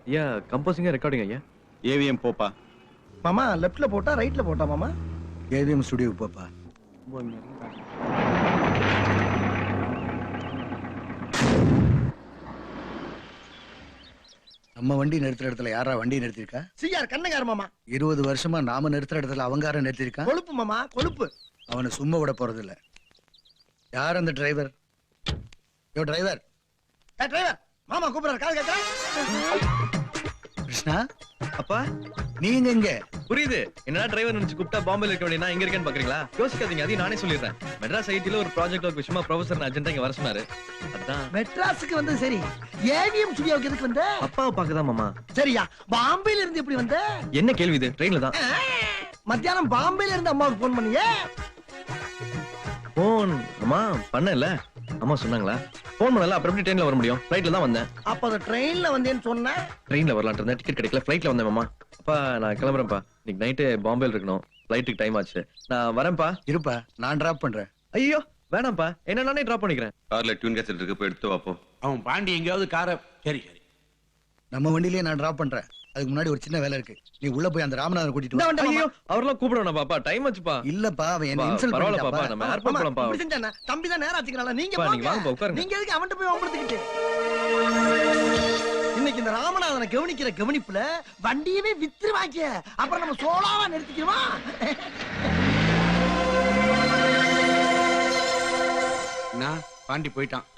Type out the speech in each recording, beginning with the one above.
ஐயா கம்போசிங்கா ரெக்கார்டிங் ஐயா. ஏவிஎம் போப்பா. மாமா லெஃப்ட்ல போட்டா ரைட்ல போட்டா மாமா? ஏவிஎம் ஸ்டுடியோக்கு போப்பா. நம்ம வண்டி நிறுத்துற இடத்துல யாரா வண்டி நிறுத்திருக்கா? சிஆர் கண்ணகார மாமா. 20 வருஷமா நாம நிறுத்துற இடத்துல அவங்கார நிறுத்திருக்கா? கொழுப்பு மாமா கொழுப்பு. அவனை சும்மா விட போறது இல்ல. யார் அந்த டிரைவர்? யோ டிரைவர். டிரைவர் மாமா கூப்பிடுறாரு, கால் கேட்கறா. கிருஷ்ணா அப்பா நீங்க எங்க? புரியுது. என்னடா டிரைவர் நினைச்சு கூப்பிட்டா பாம்பேல இருக்க வேண்டிய நான் இங்க இருக்கேன்னு பாக்குறீங்களா? யோசிக்காதீங்க, அதையும் நானே சொல்லிடுறேன். மெட்ராஸ் ஐடில ஒரு ப்ராஜெக்ட் ஒர்க் விஷயமா ப்ரொஃபசர் அர்ஜென்ட்டா இங்க வர சொன்னாரு. அதான் மெட்ராஸுக்கு வந்து சரி, ஏவிஎம் ஸ்டுடியோக்கு எதுக்கு வந்த? அப்பாவை பார்க்கதான் மாமா. சரியா, பாம்பேல இருந்து எப்படி வந்த? என்ன கேள்வி இது? ட்ரெயின்ல தான். மத்தியானம் பாம்பேல இருந்து அம்மாவுக்கு போன் பண்ணியே? போன் அம்மா பண்ணல. அம்மா சொன்னாங்களா? போன் பண்ணல. அப்புறம் எப்படி ட்ரெயின்ல வர முடியும்? ஃளைட்ல தான் வந்தேன். அப்ப அந்த ட்ரெயின்ல வந்தேன்னு சொன்ன? ட்ரெயின்ல வரலாம்னு இருந்தேன், டிக்கெட் கிடைக்கல, ஃளைட்ல வந்தேன் மாமா. அப்பா நான் கிளம்புறேன்ப்பா. இன்னைக்கு நைட்டு பாம்பேல இருக்கணும், ஃளைட்டுக்கு டைம் ஆச்சு. நான் வரேன்ப்பா. இருப்பா, நான் டிராப் பண்றேன். ஐயோ வேணாம்ப்பா, என்ன நானே டிராப் பண்ணிக்கிறேன். கார்ல டியூன் கேசட் இருக்கு, போய் எடுத்து வாப்போ. அவன் பாண்டி எங்கேயாவது காரை. சரி சரி, நம்ம வண்டியிலேயே நான் டிராப் பண்றேன். அதுக்கு முன்னாடி ஒரு சின்ன வேலை இருக்கு. நீ உள்ள போய் அந்த ராமநாதன் கூட்டிட்டு வா. ஐயோ அவரெல்லாம் கூப்பிடுவேன் பாப்பா, டைம் ஆச்சுப்பா. இல்லப்பா, அவன் என்ன இன்சல்ட் பரவாயில்ல பாப்பா, பண்ணிட்டாப்பா. நம்ம ஏர்போர்ட் போலாம்ப்பா. இப்படி செஞ்சானே தம்பி தான் நேரா ஆச்சுக்கறால. நீங்க பா, நீங்க வாங்க போங்க. உட்காருங்க. நீங்க எதுக்கு அவன்கிட்ட போய் வம்படுத்திக்கிட்டு? இன்னைக்கு இந்த ராமநாதனை கவனிக்கிற கவனிப்புல வண்டியவே வித்துருவாங்க. அப்புறம் நம்ம சோலாவா நிறுத்திக்குமா? நான் பாண்டி போயிட்டான்.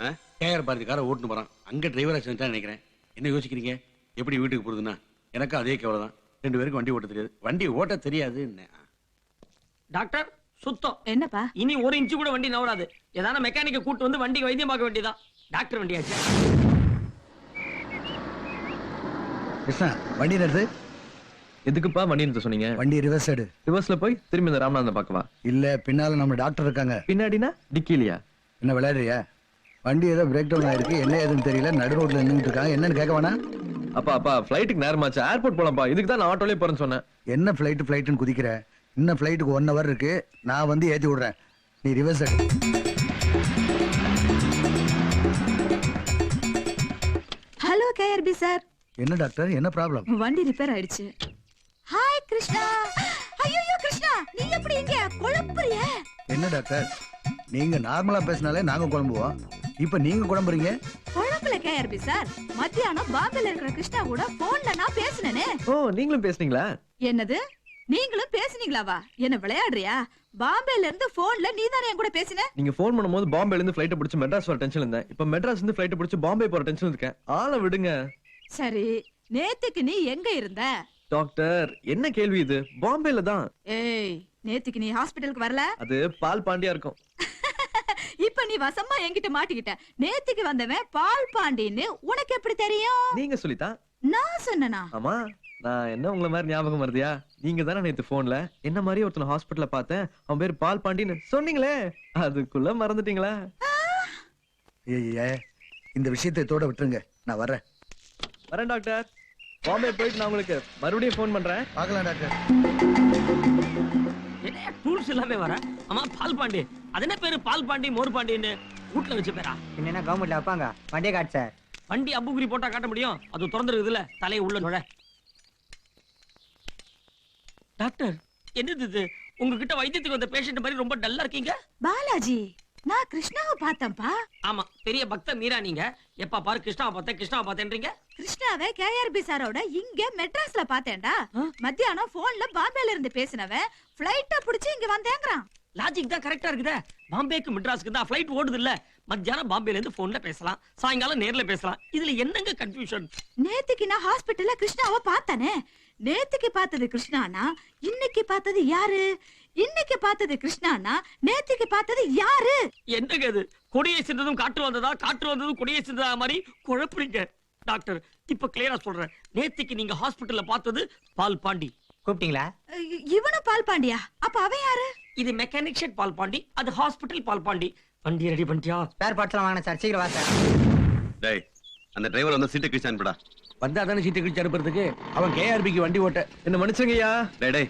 கேஆர் பாரதி காரை ஓட்டுன்னு போறான். அங்க டிரைவரா செஞ்சுட்டான்னு நினைக்கிறேன். என்ன யோசிக்கிறீங்க? எப்படி வீட்டுக்கு போறதுன்னா எனக்கு அதே கவலை தான். 2 பேருக்கும் வண்டி ஓட்ட தெரியாது. வண்டி ஓட்ட தெரியாது. டாக்டர் சுத்தம். என்னப்பா? இனி 1 இன்ச்சு கூட வண்டி நவராது. ஏதான மெக்கானிக்க கூட்டு வந்து வண்டிக்கு வைத்தியம் பார்க்க வேண்டியதான். டாக்டர் வண்டியாச்சு. கிருஷ்ணா வண்டி நிறுத்து. எதுக்குப்பா வண்டி நிறுத்த சொன்னீங்க? வண்டி ரிவர்ஸ் எடு. ரிவர்ஸ்ல போய் திரும்பி இந்த ராமநாதன் பார்க்கவா? இல்ல, பின்னால நம்ம டாக்டர் இருக்காங்க. பின்னாடினா டிக்கிலியா? என்ன விளையாடுறியா? வண்டி ஏதோ பிரேக் டவுன் ஆயிருக்கு, என்ன ஏதுன்னு தெரியல. நடு ரோட்ல நின்னுட்டு இருக்காங்க. என்னன்னு கேட்க வேணா? அப்பா ஃளைட்டுக்கு நேரமாச்சு, ஏர்போர்ட் போலாம்ப்பா. இதுக்கு தான் நான் ஆட்டோலயே போறேன்னு சொன்னேன். என்ன ஃபிளைட்னு குதிக்கிற? இன்னும் ஃபிளைட்டுக்கு 1 hour இருக்கு. நான் வந்து ஏத்தி விடுறேன், நீ ரிவர்ஸ் எடு. Hello KRP sir. என்ன டாக்டர், என்ன ப்ராப்ளம்? வண்டி ரிப்பேர் ஆயிடுச்சு. ஹாய் கிருஷ்ணா. ஐயோ கிருஷ்ணா, நீ எப்படி இங்க குழப்புறிய? என்ன டாக்டர், நீங்க நார்மலா பேசினாலே நாங்க குழம்புவோம், இப்ப நீங்க குழம்புறீங்க. குழம்புல கேஆர்பி சார். மத்தியானம் பாம்பேல இருக்கிற கிருஷ்ணா கூட போன்ல நான் பேசினேனே. ஓ நீங்களும் பேசுனீங்களா? என்னது நீங்களும் பேசுனீங்களாவா? என்ன விளையாடுறியா? பாம்பேல இருந்து போன்ல நீ தானே என் கூட பேசின. நீங்க போன் பண்ணும்போது பாம்பேல இருந்து ஃளைட் பிடிச்சு மெட்ராஸ் வர டென்ஷன்ல இருந்தேன். இப்ப மெட்ராஸ் இருந்து ஃளைட் பிடிச்சு பாம்பே போற டென்ஷன் இருக்கேன். ஆளை விடுங்க. சரி, நேத்துக்கு நீ எங்க இருந்த? டாக்டர் என்ன கேள்வி இது? பாம்பேல தான். ஏய், நேத்துக்கு நீ ஹாஸ்பிடலுக்கு வரல? அது பால் பாண்டியா இருக்கும். இப்ப நீ வசமா என்கிட்ட மாட்டிக்கிட்ட. நேத்துக்கு வந்தவன் பால் பாண்டின்னு உனக்கு எப்படி தெரியும்? நீங்க சொல்லித்தான். நான் சொன்னனா? ஆமா, நான் என்ன உங்களை மாதிரி ஞாபகம் வருதியா? நீங்க தானே நேத்து போன்ல என்ன மாதிரி ஒருத்தன ஹாஸ்பிடல்ல பார்த்தேன், அவன் பேர் பால் பாண்டின்னு சொன்னீங்களே, அதுக்குள்ள மறந்துட்டீங்களா? இந்த விஷயத்தை தோட விட்டுருங்க, நான் வரேன். வரேன் டாக்டர். பாம்பே போயிட்டு நான் உங்களுக்கு மறுபடியும் போன் பண்றேன். பார்க்கலாம் டாக்டர். என்ன டூல்ஸ் எல்லாமே வர. ஆமா பால் பாண்டி. அது என்ன பேரு? பால் பாண்டி மோர் பாண்டின்னு வீட்ல வச்ச பேரா? என்ன கவர்மெண்ட்ல வைப்பாங்க? வண்டியை காட்டு சார். வண்டி அம்புகுறி போட்டா காட்ட முடியும். அது திறந்துருக்குதுல, தலையை உள்ள நுழ. டாக்டர் என்னது இது? உங்ககிட்ட வைத்தியத்துக்கு வந்த பேஷண்ட் மாதிரி ரொம்ப டல்லா இருக்கீங்க. பாலாஜி, நான் கிருஷ்ணாவை பார்த்தேன்ப்பா. ஆமா, பெரிய பக்த மீரா நீங்க. எப்ப பாரு கிருஷ்ணாவை பார்த்தேன்றீங்க. கிருஷ்ணாவை கேஆர்பி சாரோட இங்க மெட்ராஸ்ல பார்த்தேன்டா. மத்தியானம் போன்ல பாம்பேல இருந்து பேசினவன் ஃளைட்ட புடிச்சு இங்க வந்தேங்கறான். லாஜிக் தான் கரெக்டா இருக்குதே. பாம்பேக்கு மெட்ராஸ்க்கு தான் ஃளைட் ஓடுது இல்ல. மத்தியானம் பாம்பேல இருந்து போன்ல பேசலாம், சாயங்காலம் நேர்ல பேசலாம். இதுல என்னங்க கன்ஃபியூஷன்? நேத்துக்கு நான் ஹாஸ்பிடல்ல கிருஷ்ணாவை பார்த்தானே. நேத்துக்கு பார்த்தது கிருஷ்ணானா இன்னைக்கு பார்த்தது யாரு? இன்னைக்கு பார்த்தது கிருஷ்ணானா நேத்துக்கு பார்த்தது யாரு? என்னங்க இது? கொடியை சென்றதும் காற்று வந்ததா, காற்று வந்ததும் கொடியை சென்றதா மாதிரி குழப்புறீங்க. டாக்டர் இப்ப கிளியரா சொல்றேன். நேத்துக்கு நீங்க ஹாஸ்பிடல்ல பார்த்தது பால் பாண்டி. கூப்பிட்டீங்களா? இவனும் பால் பாண்டியா? அப்ப அவன் யாரு? இது மெக்கானிக் ஷெட் பால் பாண்டி, அது ஹாஸ்பிடல் பால் பாண்டி. வண்டி ரெடி பண்ணிட்டியா? ஸ்பேர் பார்ட்ஸ் எல்லாம் வாங்க சார், சீக்கிரம் வா சார். டேய் அந்த டிரைவர் வந்து சீட்டை கிழிச்சு அனுப்புடா. வந்தா தானே சீட்டை கிழிச்சு அனுப்புறதுக்கு. அவன் கேஆர்பிக்கு வண்டி ஓட்ட. என்ன மன்னிச்சுங்கய்யா. டேய்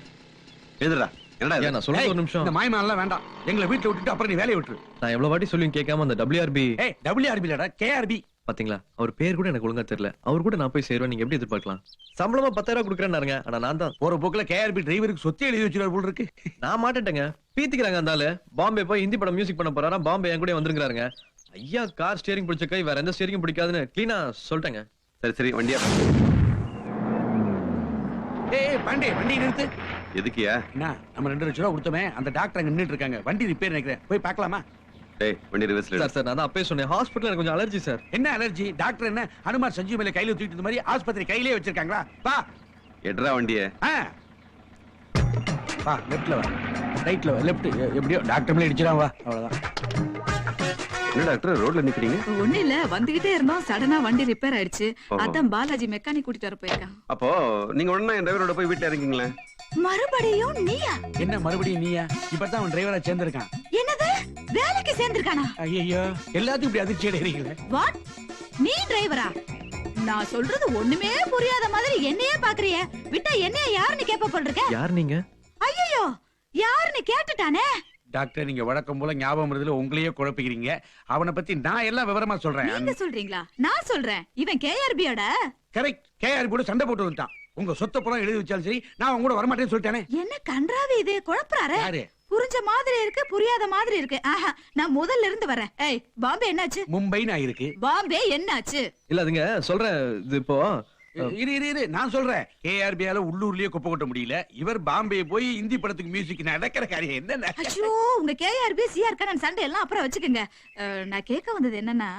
எழுதுடா. என்னடா ஐயா, இது? நான் சொல்றது ஒரு நிமிஷம். இந்த மாயமானலாம் வேண்டாம். எங்களை வீட்டுல விட்டுட்டு அப்புறம் நீ வேலையை விட்டுரு. நான் எவ்வளவு வாட்டி சொல்லியும் கேட்காம அந்த WRB. ஏய் WRB இல்லடா, KRB. பாத்தீங்களா அவர் பேர் கூட எனக்கு ஒழுங்கா தெரியல. அவர் கூட நான் போய் சேருவேன், நீங்க எப்படி எதிர்பார்க்கலாம்? சம்பளமா 10,000 கொடுக்குறேன்னாருங்க. ஆனா நான் தான் போற போக்குல கேஆர்பி டிரைவருக்கு சொத்து எழுதி வச்சிருவார் போல இருக்கு. நான் மாட்டேங்க. பீத்திக்கிறாங்க அந்த ஆளு. பாம்பே போய் ஹிந்தி படம் மியூசிக் பண்ண போறாரா, பாம்பே என் கூட வந்துருக்காருங்க. ஐயா கார் ஸ்டியரிங் பிடிச்ச கை வேற எந்த ஸ்டியரிங் பிடிக்காதுன்னு கிளீனா சொல்லிட்டேங்க. சரி சரி வண்டியா. ஏய் பாண்டி வண்டி நிறுத்து. எதுக்கியா? என்ன நம்ம 2 லட்சம் ரூபா கொடுத்தோமே அந்த டாக்டர் அங்க நின்னுட்டு இருக்காங்க. வண்டி ரிப்பேர் நினைக்கிறேன், போய் பார்க்கலாமா? டேய் வண்டி ரிவர்ஸ்ல. சார் நான் தான் அப்பவே சொன்னேன், ஹாஸ்பிட்டல் எனக்கு கொஞ்சம் அலர்ஜி சார். என்ன அலர்ஜி? டாக்டர் என்ன ஹனுமார் சஞ்சீவ் மேல கையில தூக்கிட்டு மாதிரி ஆஸ்பத்திரி கையிலே வச்சிருக்காங்களா? வா எட்ரா வண்டிய. வா லெஃப்ட்ல வா, ரைட்ல வா, லெஃப்ட் எப்படியோ டாக்டர் மேல இடிச்சிரான். வா அவ்வளவுதான். என்ன டாக்டர் ரோட்ல நிக்கிறீங்க? ஒண்ணு இல்ல, வந்துகிட்டே இருந்தோம், சடனா வண்டி ரிப்பேர் ஆயிடுச்சு. ஓஹோ. அதான் பாலாஜி மெக்கானிக் கூட்டிட்டு வர போயிருக்கான். அப்போ நீங்க உடனே என் டிரைவரோட போய் வீட்டுல இறங்கிங்களே. மறுபடியும் நீயா? என்ன மறுபடியும் நீயா? இப்பதான் அவன் டிரைவரா சேர்ந்திருக்கான். என்னது, வேலைக்கு சேர்ந்திருக்கானா? ஐயோ எல்லாத்தையும் இப்படி அதிர்ச்சி அடைகிறீங்களே. வாட், நீ டிரைவரா? நான் சொல்றது ஒண்ணுமே புரியாத மாதிரி என்னையே பாக்குறியே. விட்டா என்னைய யாருன்னு கேப்ப போல் இருக்க. யார் நீங்க? ஐயோ, யாருன்னு கேட்டுட்டானே. டாக்டர் நீங்க வழக்கம் போல ஞாபகம் வருதுல உங்களையே குழப்பிக்கிறீங்க. அவனை பத்தி நான் எல்லாம் விவரமா சொல்றேன். நீங்க சொல்றீங்களா? நான் சொல்றேன். இவன் கேஆர்பியோட. கரெக்ட். கேஆர் கூட சண்டை போட்டு வந்துட்டான். உங்க சொத்தை புறம் எழுதி வச்சாலும் சரி நான் அவங்க கூட வரமாட்டேன்னு சொல்லிட்டானே. என்ன கன்றாவி இது, குழப்பறாரு. யாரு? புரிஞ்ச மாதிரி இருக்கு, புரியாத மாதிரி இருக்கு. ஆஹா, நான் முதல்ல இருந்து வரேன். ஏய் பாம்பே என்னாச்சு? மும்பைன்னு ஆயிருக்கு. பாம்பே என்னாச்சு? இல்ல அதுங்க சொல்றேன், இது இப்போ இரு நான் சொல்றேன். கேஆர்பியால உள்ளூர்லயே குப்பை கொட்ட முடியல. இவர் பாம்பே போய் இந்தி படத்துக்கு மியூசிக் நடக்கிற காரியம் என்ன? ஐயோ, உங்க கேஆர்பி சிஆர் கண்ணன் சண்டை எல்லாம் அப்புறம் வச்சுக்கோங்க. நான் கேட்க வந்தது என்னன்னா,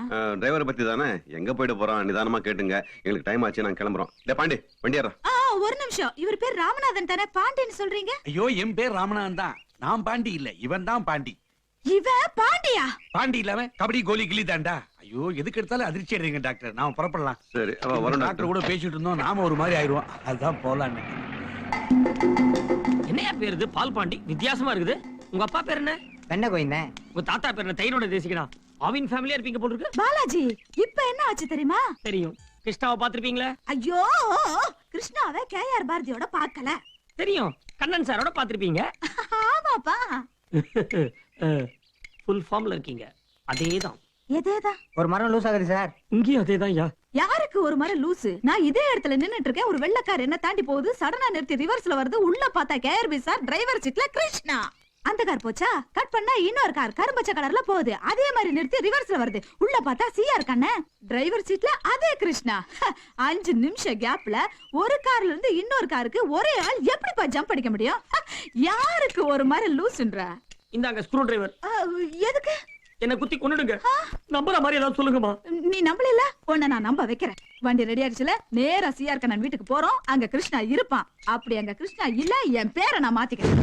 டிரைவரை பத்தி தானே. எங்க போயிட்டு போறோம் நிதானமா கேட்டுங்க. எங்களுக்கு டைம் ஆச்சு, நாங்க கிளம்புறோம். டேய் பாண்டி வண்டி ஏறா. ஒரு நிமிஷம். இவர் பேர் ராமநாதன் தானே? பாண்டின்னு சொல்றீங்க? ஐயோ என் பேர் ராமநாதன் தான். நான் பாண்டி இல்ல, இவன் தான் பாண்டி. இவன் பாண்டியா? பாண்டி இல்லாம கபடி கோலி கிளி தாண்டா. ஐயோ எதுக்கு எடுத்தாலும் அதிர்ச்சி அடைறீங்க டாக்டர். நாம புறப்படலாம். சரி அவ வரும் டாக்டர் கூட பேசிட்டு இருந்தோம், நாம ஒரு மாதிரி ஆயிடுவோம். அதுதான் போலாம். என்னையா பேர் இது? பால் பாண்டி வித்தியாசமா இருக்குது. உங்க அப்பா பேர் என்ன? வெண்ணெய் கோயிந்தேன். உங்க தாத்தா பேர் என்ன? தயிரோட தேசிக்கனா. ஆவின் ஃபேமிலியா இருப்பீங்க போல இருக்கு. பாலாஜி, இப்ப என்ன ஆச்சு தெரியுமா? தெரியும். கிருஷ்ணாவை பாத்திருப்பீங்களா? ஐயோ, கிருஷ்ணாவை கேஆர் பாரதியோட பார்க்கல. தெரியும். கண்ணன் சாரோட பாத்திருப்பீங்க. ஆமாப்பா. ஃபுல் ஃபார்ம்ல இருக்கீங்க. அதேதான். எதேதான்? ஒரு மரம் லூஸ் ஆகுது சார். இங்கேயும் அதேதான். யாருக்கு ஒரு மாதிரி லூசு? நான் இதே இடத்துல நின்னுட்டு இருக்கேன், ஒரு வெள்ளக்கார் என்ன தாண்டி போகுது, சடனா நிறுத்தி ரிவர்ஸ்ல வருது. உள்ள பார்த்தா கேஆர்பி சார், டிரைவர் சீட்ல கிருஷ்ணா. அந்த கார் போச்சா, கட் பண்ணா இன்னொரு கார் கரும்பச்ச கலர்ல போகுது. அதே மாதிரி நிறுத்தி ரிவர்ஸ்ல வருது. உள்ள பார்த்தா சிஆர் கண்ணன், டிரைவர் சீட்ல அதே கிருஷ்ணா. 5 நிமிஷம் கேப்ல ஒரு கார்ல இருந்து இன்னொரு காருக்கு ஒரே ஆள் எப்படிப்பா ஜம்ப் அடிக்க முடியும்? யாருக்கு ஒரு மாதிரி லூசுன்ற? இந்தாங்க ஸ்க்ரூ டிரைவர். எதுக்கு? என்ன குத்தி கொன்னுடுங்க. நம்புற மாதிரி ஏதாவது சொல்லுங்கம்மா. நீ நம்பல, உன்னை நான் நம்ப வைக்கிறேன். வண்டி ரெடி ஆயிடுச்சுல, நேரா சிஆர் கண்ணன் வீட்டுக்கு போறோம். அங்க கிருஷ்ணா இருப்பான். அப்படி அங்க கிருஷ்ணா இல்ல, என் பேரை நான் மாத்திக்கிறேன்.